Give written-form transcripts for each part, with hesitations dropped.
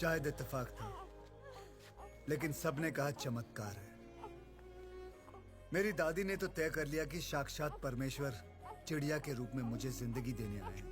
शायद इत्तेफाक था, लेकिन सबने कहा चमत्कार है। मेरी दादी ने तो तय कर लिया कि साक्षात परमेश्वर चिड़िया के रूप में मुझे जिंदगी देने आए हैं।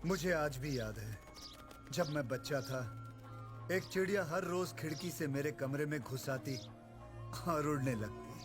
मुझे आज भी याद है, जब मैं बच्चा था, एक चिड़िया हर रोज खिड़की से मेरे कमरे में घुस आती और उड़ने लगती।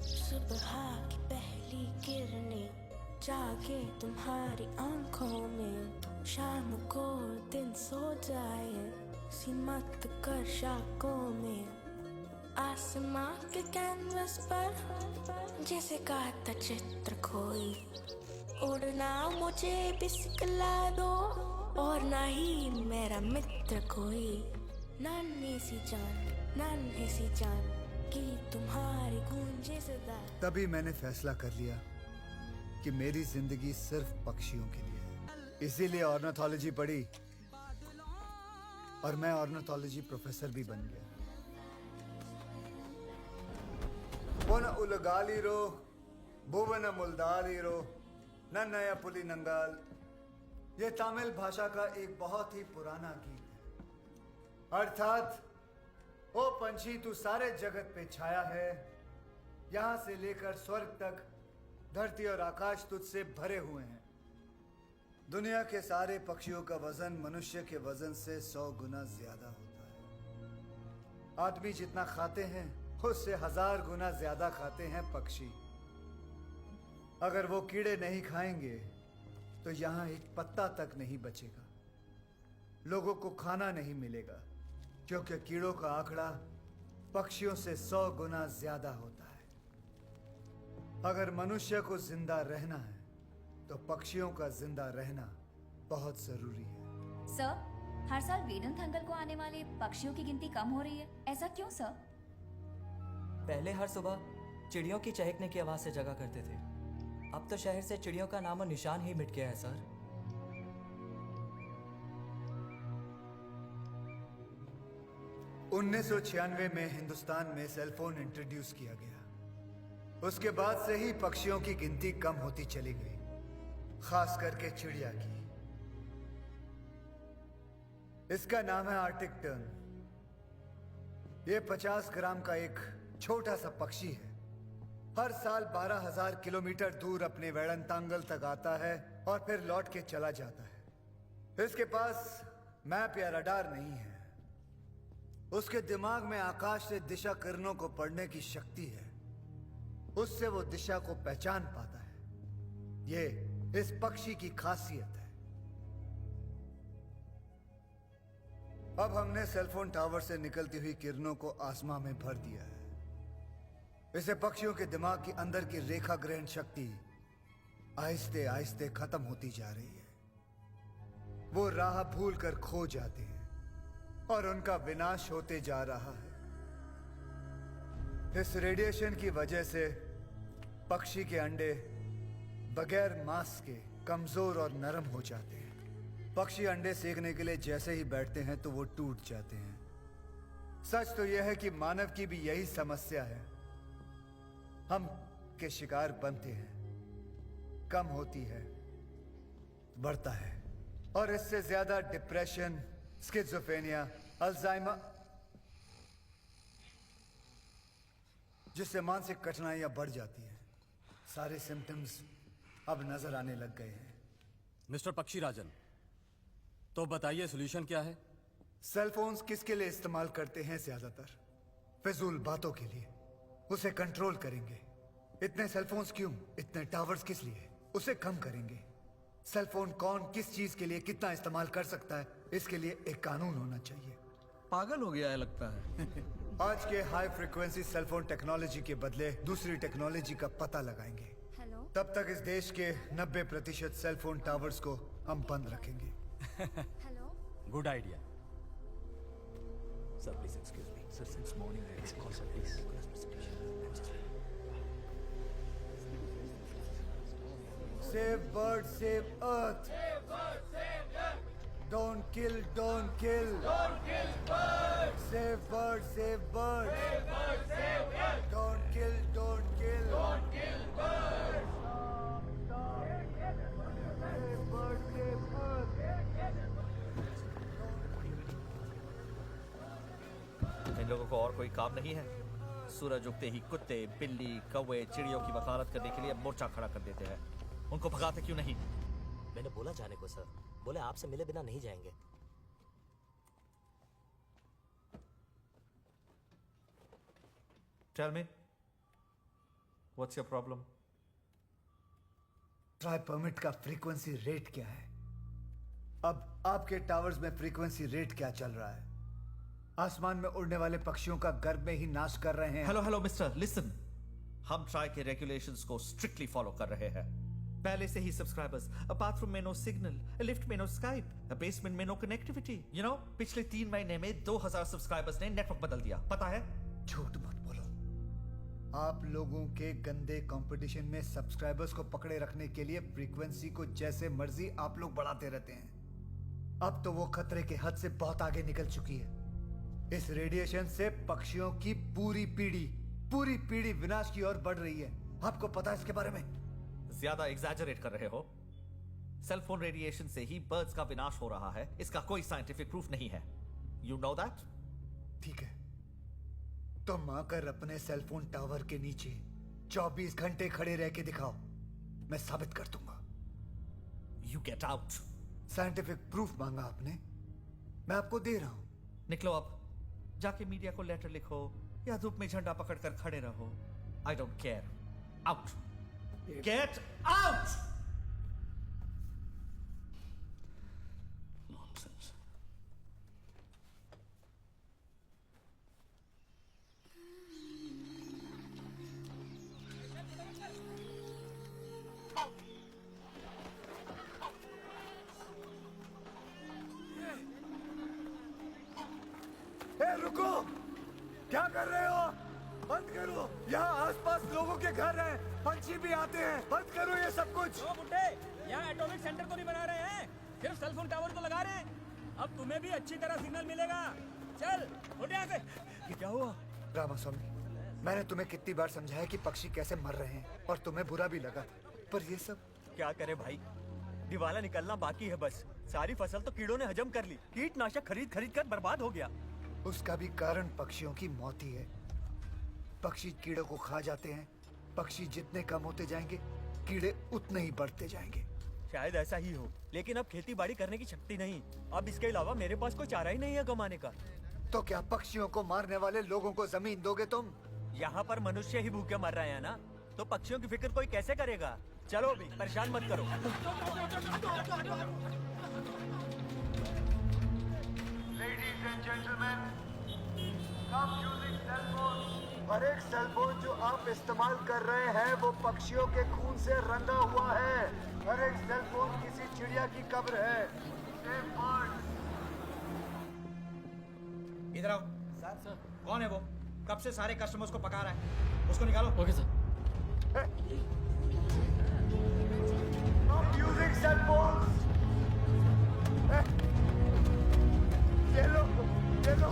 सुबह की पहली किरणें जागे तुम्हारी आंखों में, शाम को दिन सो जाए सिमट कर शाखों में। आसमां के कैनवस पर जैसे काता चित्र कोई, उड़ना मुझे भी सिखला दो और ना ही मेरा मित्र कोई। नन्ही सी जान की तुम्हारी गूंजे सदा। तभी मैंने फैसला कर लिया कि मेरी जिंदगी सिर्फ पक्षियों के लिए है। इसीलिए ऑर्निथोलॉजी पढ़ी और मैं ऑर्निथोलॉजी प्रोफेसर भी बन गया। पोन उलगालीरो भुवन मुल्दालीरो नन्नया पुली नंगाल, यह तमिल भाषा का एक बहुत ही पुराना गीत है। अर्थात, ओ पंछी तू सारे जगत पे छाया है, यहां से लेकर स्वर्ग तक धरती और आकाश तुझसे भरे हुए हैं। दुनिया के सारे पक्षियों का वजन मनुष्य के वजन से 100 गुना ज्यादा होता है। आदमी जितना खाते हैं उससे 1000 गुना ज्यादा खाते हैं पक्षी। अगर वो कीड़े नहीं खाएंगे तो यहां एक पत्ता तक नहीं बचेगा। लोगों को खाना नहीं मिलेगा, क्योंकि कीड़ों का आंकड़ा पक्षियों से 100 गुना ज्यादा होता है। अगर मनुष्य को जिंदा रहना है तो पक्षियों का जिंदा रहना बहुत जरूरी है। सर, हर साल वेदांत अंकल को आने वाले पक्षियों की गिनती कम हो रही है, ऐसा क्यों सर? पहले हर सुबह चिड़ियों की चहकने की आवाज से जगा करते थे, अब तो शहर से चिड़ियों का नामो निशान ही मिट गया है सर। उन्नीस 1996 में हिंदुस्तान में सेलफोन इंट्रोड्यूस किया गया। उसके बाद से ही पक्षियों की गिनती कम होती चली गई, खास करके चिड़िया की। इसका नाम है आर्टिक टर्न। यह 50 ग्राम का एक छोटा सा पक्षी है। हर साल 12,000 किलोमीटर दूर अपने वेड़ंतांगल तक आता है और फिर लौट के चला जाता है। इसके पास मैप या रडार नहीं है। उसके दिमाग में आकाश से दिशा किरणों को पढ़ने की शक्ति है। उससे वो दिशा को पहचान पाता है। ये इस पक्षी की खासियत है। अब हमने सेलफोन टावर से निकलती हुई किरणों को आसमां में भर दिया है। इससे पक्षियों के दिमाग के अंदर की रेखा ग्रहण शक्ति आहिस्ते आहिस्ते खत्म होती जा रही है। वो राह भूल कर खो जाते हैं और उनका विनाश होते जा रहा है। इस रेडिएशन की वजह से पक्षी के अंडे बगैर मांस के कमजोर और नरम हो जाते हैं। पक्षी अंडे सेकने के लिए जैसे ही बैठते हैं तो वो टूट जाते हैं। सच तो यह है कि मानव की भी यही समस्या है। हम के शिकार बनते हैं, कम होती है, बढ़ता है, और इससे ज्यादा डिप्रेशन, स्किज़ोफ्रेनिया, अल्जाइमर, जिससे मानसिक कठिनाइयां बढ़ जाती हैं। सारे सिम्टम्स अब नजर आने लग गए हैं। मिस्टर पक्षीराजन, तो बताइए सॉल्यूशन क्या है? सेलफोन्स किसके लिए इस्तेमाल करते हैं? ज्यादातर फिजूल बातों के लिए। उसे कंट्रोल करेंगे। इतने सेलफोन्स क्यों? इतने टावर्स किस लिए? उसे कम करेंगे। सेलफोन कौन किस चीज के लिए कितना इस्तेमाल कर सकता है, इसके लिए एक कानून होना चाहिए। पागल हो गया है लगता है। आज के हाई फ्रीक्वेंसी सेलफोन टेक्नोलॉजी के बदले दूसरी टेक्नोलॉजी का पता लगाएंगे। हेलो, तब तक इस देश के 90% सेलफोन टावर्स को हम बंद रखेंगे। Hello. Good idea. Sir please excuse me sir, since morning call sir please. Save birds, save earth. Save birds, save earth. Don't kill, don't kill. Don't kill birds. Save birds, save birds. Save birds, save earth. Don't kill, don't kill. Don't kill birds. Stop, stop. Save birds, save earth. इन लोगों को और कोई काम नहीं है? सूरज उगते ही कुत्ते, बिल्ली, कौवे, चिड़ियों की वकालत करने के लिए मोर्चा खड़ा कर देते हैं। उनको भगाते क्यों नहीं? मैंने बोला जाने को सर, बोले आपसे मिले बिना नहीं जाएंगे। Tell me, what's your problem? Try permit का फ्रीक्वेंसी रेट क्या है? अब आपके टावर्स में फ्रीक्वेंसी रेट क्या चल रहा है? आसमान में उड़ने वाले पक्षियों का गर्भ में ही नाश कर रहे हैं। Hello mister, listen. हम ट्राई के रेगुलेशंस को स्ट्रिक्टली फॉलो कर रहे हैं। पहले से ही सब्सक्राइबर्स, बाथरूम में नो सिग्नल, लिफ्ट में नो स्काइप, बेसमेंट में नो कनेक्टिविटी। यू नो, पिछले 3 महीने में 2000 सब्सक्राइबर्स ने नेटवर्क बदल दिया, पता है? झूठ मत बोलो। आप लोगों के गंदे कंपटीशन में सब्सक्राइबर्स को पकड़े रखने के लिए फ्रीक्वेंसी को जैसे मर्जी आप लोग बढ़ाते रहते हैं। अब तो वो खतरे के हद से बहुत आगे निकल चुकी है। इस रेडिएशन से पक्षियों की पूरी पीढ़ी विनाश की ओर बढ़ रही है। आपको पता है इसके बारे में? ज्यादा एग्जैजरेट कर रहे हो। सेलफोन रेडिएशन से ही बर्ड्स का विनाश हो रहा है, इसका कोई साइंटिफिक प्रूफ नहीं है। You know that? ठीक है, तुम आकर अपने सेलफोन टावर के नीचे 24 घंटे खड़े रह के दिखाओ, मैं साबित कर दूंगा। You get out. Scientific proof मांगा आपने, मैं आपको दे रहा हूं। निकलो अब, जाके मीडिया को लेटर लिखो या धूप में झंडा पकड़कर खड़े रहो। I don't care. Out, get out. रुको, क्या कर रहे हो? बंद करो, यहाँ आसपास लोगों के घर हैं, पंछी भी आते हैं। बंद करो ये सब कुछ। ओ बुड्ढे, यहाँ एटॉमिक सेंटर तो नहीं बना रहे हैं, सिर्फ सेलफोन टावर तो लगा रहे हैं। अब तुम्हें भी अच्छी तरह सिग्नल मिलेगा। चल उठ यहाँ से। ये क्या हुआ? रामास्वामी, मैंने तुम्हें कितनी बार समझाया कि पक्षी कैसे मर रहे हैं और तुम्हें बुरा भी लगा, पर ये सब क्या करे भाई, दिवाला निकलना बाकी है बस। सारी फसल तो कीड़ों ने हजम कर ली। कीटनाशक खरीद कर बर्बाद हो गया। उसका भी कारण पक्षियों की मौत ही है। पक्षी कीड़ों को खा जाते हैं। पक्षी जितने कम होते जाएंगे, कीड़े उतने ही बढ़ते जाएंगे। शायद ऐसा ही हो, लेकिन अब खेती बाड़ी करने की शक्ति नहीं। अब इसके अलावा मेरे पास कोई चारा ही नहीं है कमाने का। तो क्या पक्षियों को मारने वाले लोगों को जमीन दोगे तुम? यहाँ पर मनुष्य ही भूखे मर रहे हैं ना, तो पक्षियों की फिक्र कोई कैसे करेगा? चलो अभी, परेशान मत करो। Ladies and gentlemen, stop using cell phones. हर एक सेल फोन जो आप इस्तेमाल कर रहे हैं वो पक्षियों के खून से रंगा हुआ है। हर एक सेल फोन किसी चिड़िया की कब्र है। Save birds. इधर आओ। सर कौन है वो? कब से सारे कस्टमर्स को पका रहा है, उसको निकालो। Okay sir. Stop using cell phones. ये लो, छोड़ो।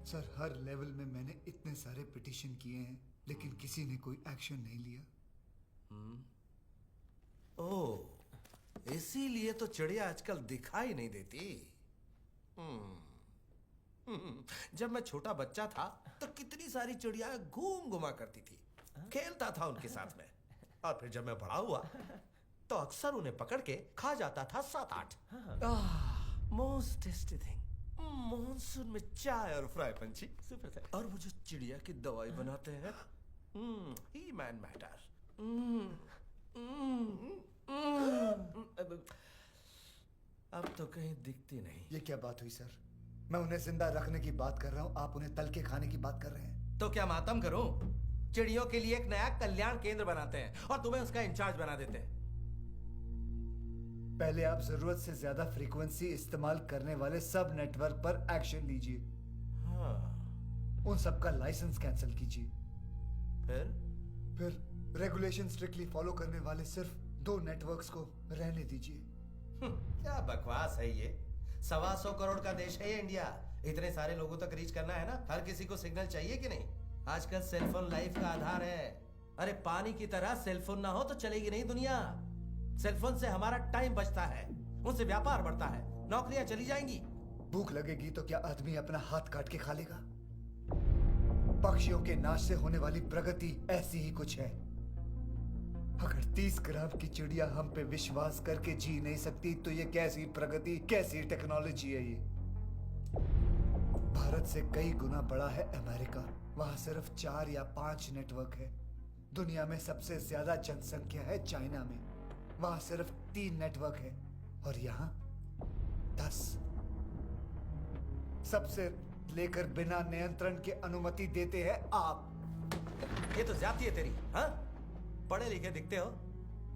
सर, हर लेवल में मैंने इतने सारे पिटीशन किए हैं, लेकिन किसी ने कोई एक्शन नहीं लिया। ओह, इसीलिए तो चिड़िया आजकल दिखाई नहीं देती। जब मैं छोटा बच्चा था तो कितनी सारी चिड़िया घूम घुमा करती थी, खेलता था उनके साथ में। और फिर जब मैं बड़ा हुआ तो अक्सर उन्हें पकड़ के खा जाता था 7-8। मोस्ट टेस्टी थिंग, मॉनसून में चाय और फ्राई पंछी। और वो जो चिड़िया की दवाई बनाते हैं, ही मैन मैटर। अब तो कहीं दिखती नहीं। ये क्या बात हुई सर? मैं उन्हें जिंदा रखने की बात कर रहा हूँ, आप उन्हें तल के खाने की बात कर रहे हैं। तो क्या मातम करूं? चिड़ियों के लिए एक नया कल्याण केंद्र बनाते हैं और तुम्हें उसका इंचार्ज बना देते हैं। पहले आप जरूरत से ज्यादा फ्रीक्वेंसी इस्तेमाल करने वाले सब नेटवर्क पर एक्शन लीजिए। हाँ। उन सबका लाइसेंस कैंसिल कीजिए। फिर रेगुलेशन स्ट्रिक्टली फॉलो करने वाले सिर्फ 2 नेटवर्क्स को रहने दीजिए। क्या बकवास है ये? 125 करोड़ का देश है ये इंडिया। इतने सारे लोगों तक रीच करना है ना, हर किसी को सिग्नल चाहिए कि नहीं? आजकल सेलफोन लाइफ का आधार है। अरे पानी की तरह सेलफोन ना हो तो चलेगी नहीं दुनिया। सेलफोन से हमारा टाइम बचता है, उनसे व्यापार बढ़ता है, नौकरियां चली जाएंगी। भूख लगेगी तो क्या आदमी अपना हाथ काट के खा लेगा? पक्षियों के नाश से होने वाली प्रगति ऐसी ही कुछ है। अगर 30 ग्राम की चिड़िया हम पे विश्वास करके जी नहीं सकती तो ये कैसी प्रगति, कैसी टेक्नोलॉजी है ये? भारत से कई गुना बड़ा है अमेरिका। वहां सिर्फ 4 या 5 नेटवर्क है। दुनिया में सबसे ज्यादा जनसंख्या है चाइना में, वहां सिर्फ 3 नेटवर्क है। और यहाँ 10। सबसे लेकर बिना नियंत्रण के अनुमति देते हैं आप। ये तो ज्यादती है तेरी। हाँ, पढ़े लिखे दिखते हो,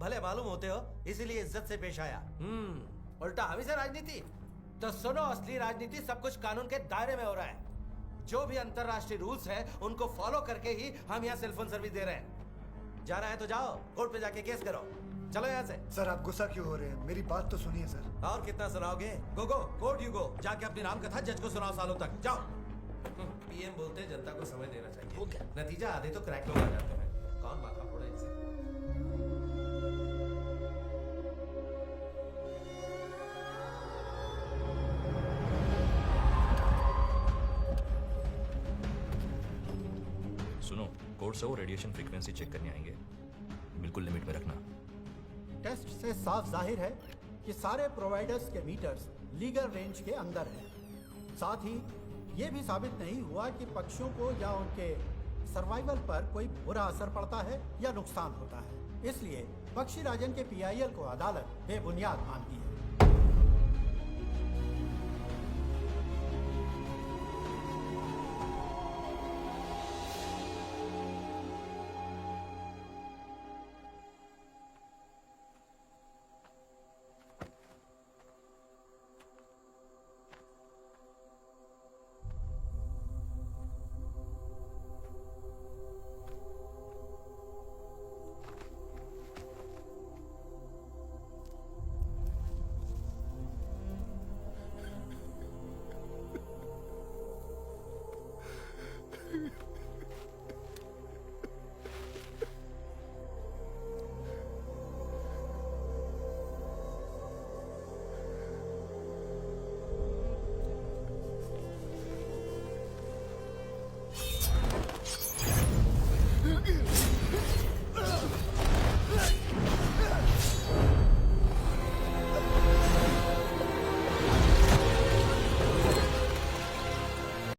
भले मालूम होते हो, इसीलिए इज्जत से पेश आया। उल्टा हम ही से राजनीति। तो सुनो, असली राजनीति सब कुछ कानून के दायरे में हो रहा है। जो भी अंतरराष्ट्रीय रूल्स हैं उनको फॉलो करके ही हम यहाँ सेलफोन सर्विस दे रहे हैं। जाना है तो जाओ, कोर्ट पे जाके केस करो। चलो यहाँ से। सर आप गुस्सा क्यों हो रहे हैं? मेरी बात तो सुनिए सर। और कितना सुनाओगे? गो गो कोर्ट यू गो। जाके अपनी राम कथा जज को सुनाओ सालों तक। जाओ। पीएम बोलते हैं जनता को समय देना चाहिए। नतीजा आधे तो क्रैक लोग आ जाते हैं। कौन माथा फोड़े इनसे? सुनो, कोर्ट से वो रेडिएशन फ्रीक्वेंसी चेक करने आएंगे, बिल्कुल लिमिट में रखना। टेस्ट से साफ जाहिर है कि सारे प्रोवाइडर्स के मीटर्स लीगल रेंज के अंदर हैं। साथ ही ये भी साबित नहीं हुआ कि पक्षियों को या उनके सर्वाइवल पर कोई बुरा असर पड़ता है या नुकसान होता है। इसलिए पक्षी राजन के पीआईएल को अदालत बेबुनियाद मानती है।